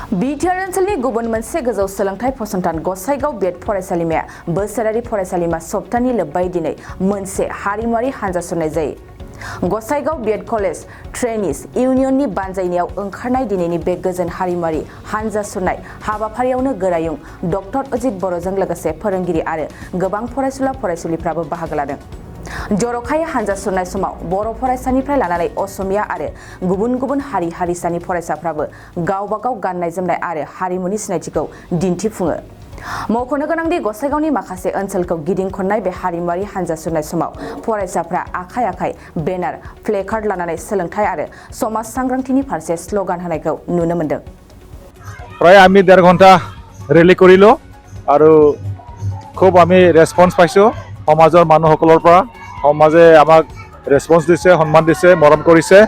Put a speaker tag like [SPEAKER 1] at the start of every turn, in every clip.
[SPEAKER 1] B.Ed ओनसोलनि गुबुन मोनसे गोजौ सोलोंथाइ फसंथान गसाइगाव B.Ed फरायसालिमाया बोसोरारि फरायसालिमा सप्तानि लोब्बायै दिनै मोनसे हारिमुआरि हानजा सुरनाय जायो। गसाइगाव B.Ed कलेज ट्रेनिज इउनियननि बानजायनायाव ओंखारनाय दिनैनि बे गोजोन हारिमुआरि हानजा सुरनाय हाबाफारियावनो गोरायुं डक्टर अजित बर'जों लोगोसे फोरोंगिरि आरो गोबां फरायसुला फरायसुलिफ्राबो बाहागो लादों। जर'खायै हानजा सुरनाय समाव बर' फरायसानिफ्राय लानानै असमिया आरो गुबुन गुबुन हारि हारिसानि फरायसाफ्राबो गावबागाव गाननाय जोमनाय आरो हारिमुनि सिनायथिखौ दिन्थिफुङो। मख'नो गोनांदि गसाइगावनि माखासे ओनसोलखौ गिदिं खननाय बे हारिमुआरि हानजा सुरनाय समाव फरायसाफ्रा आखाइ आखाइ बेनार प्लेकार्ड लानानै सोलोंथाइ आरो समाज सांग्रांथिनि फारसे स्ल'गान होनायखौ नुनो मोन्दों।
[SPEAKER 2] প্ৰায় আমি 1.5 ঘণ্টা ৰেলী কৰিলোঁ আৰু খুব আমি ৰেছপন্স পাইছোঁ সমাজৰ মানুহসকলৰ পৰা। সমাজে আমাক ৰেছপন্স দিছে, সন্মান দিছে, মৰম কৰিছে।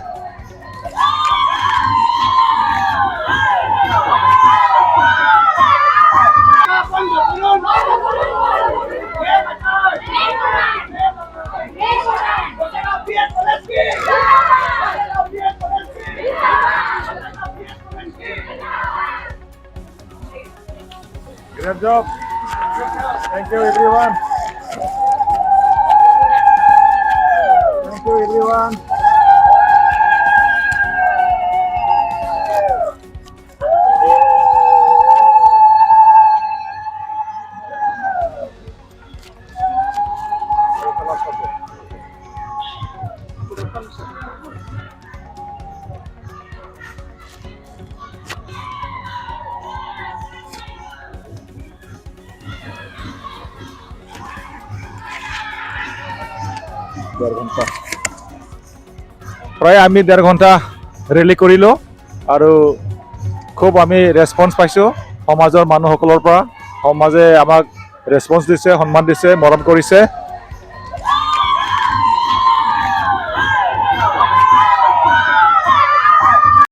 [SPEAKER 2] Great job. Thank you everyone. Thank you everyone. প্ৰায় আমি 1.5 ঘণ্টা ৰেলী কৰিলোঁ আৰু খুব আমি ৰেছপন্স পাইছোঁ সমাজৰ মানুহসকলৰ পৰা। সমাজে আমাক ৰেছপন্স দিছে, সন্মান দিছে, মৰম কৰিছে।